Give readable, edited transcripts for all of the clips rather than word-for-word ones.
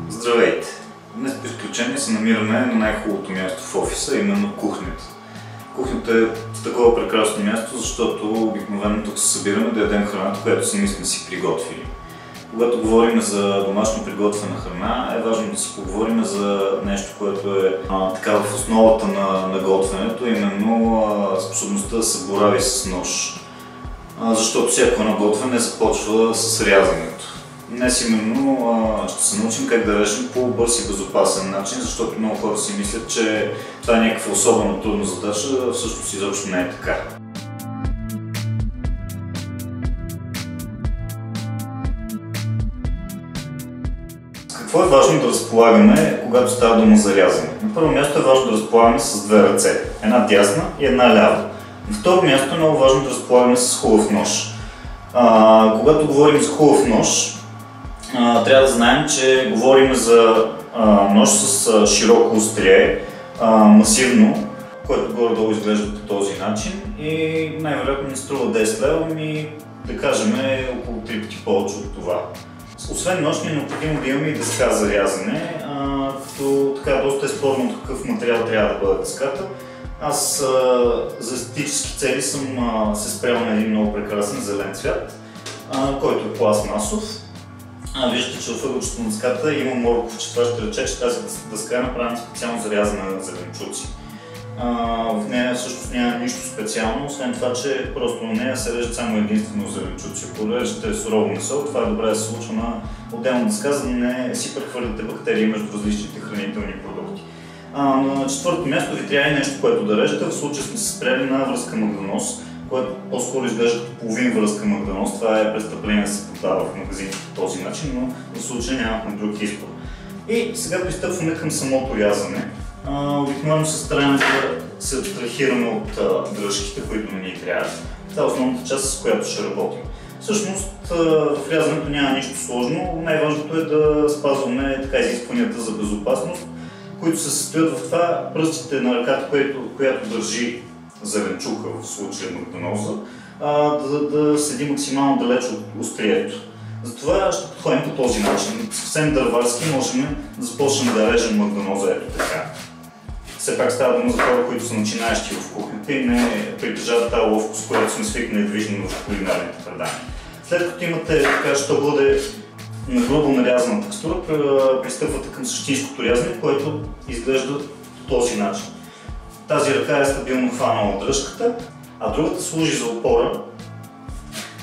Здравейте! Днес по изключение се намираме на най-хубавото място в офиса, именно кухнята. Кухнята е такова прекрасно място, защото обикновено тук се събираме да ядем храната, която сами сме си приготвили. Когато говорим за домашно приготвена храна, е важно да си поговорим за нещо, което е така в основата на готвенето, именно способността да се борави с нож. Защото всяко едно готвене започва с рязането. Днес именно ще се научим как да режем по бърз и безопасен начин, защото много хора си мислят, че това е някаква особено трудна задача, а всъщност изобщо не е така. Какво е важно да разполагаме, когато става дума за рязане? На първо място е важно да разполагаме с две ръце, една дясна и една лява. На второ място е много важно да разполагаме с хубав нож. Когато говорим за хубав нож, трябва да знаем, че говорим за нож с широко острие, масивно, който горе-долу изглежда по този начин и най-вероятно не струва 10 лева, да кажем около 3 пъти повече от това. Освен нож ни е необходимо да имаме и дъска за рязане, като така доста е спорно от какъв материал трябва да бъде дъската. Аз за естетически цели съм се спрял на един много прекрасен зелен цвят, който е пластмасов. Виждате, че в ъгълчето на дъската има морковче. Това ще рече, че тази дъска е направена специално за рязане на зеленчуци. В нея всъщност няма нищо специално, освен това, че просто на нея се режат само единствено зеленчуци. Ако режете сурово месо, това е добре да се случва на отделна дъска, за да не си прехвърляте бактерии между различните хранителни продукти. На четвърто място ви трябва и нещо, което да режете. В случая сме се спряли на връзка магданос, което по-скоро изглежда като половин връзка магданос. Това е престъпление да се продава в магазините по този начин, но в случая нямахме друг избор. И сега пристъпваме към самото рязане. Обикновено се стараем да се абстрахираме от дръжките, които не ни трябват. Това е основната част, с която ще работим. Всъщност в рязането няма нищо сложно. Най-важното е да спазваме изискванията за безопасност, които се състоят в това пръстите на ръката, която държи зеленчука, в случая магданоза, да седи максимално далеч от острието. Затова ще подходим по този начин. Съвсем дърварски можем да започнем да режем магданоза ето така. Все пак става дума за хора, които са начинаещи в кухнята и не притежават тази ловкост, която сме свикнали да виждаме в кулинарните предания. След като имате така, що бъде на грубо нарязана текстура, пристъпвате към същинското рязане, което изглежда по този начин. Тази ръка е стабилно хванала дръжката, а другата служи за опора,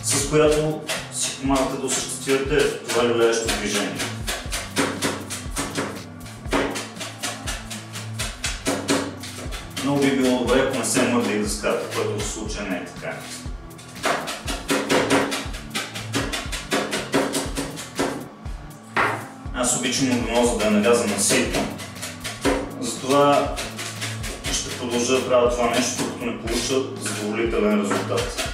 с която си помагате да осъществявате това люлеещо движение. Много би било добре, ако не се мърда и дъската, което в случая не е така. Аз обичам магданоза да е нарязана ситно, затова ще продължа да правя това нещо, докато не получа задоволителен резултат.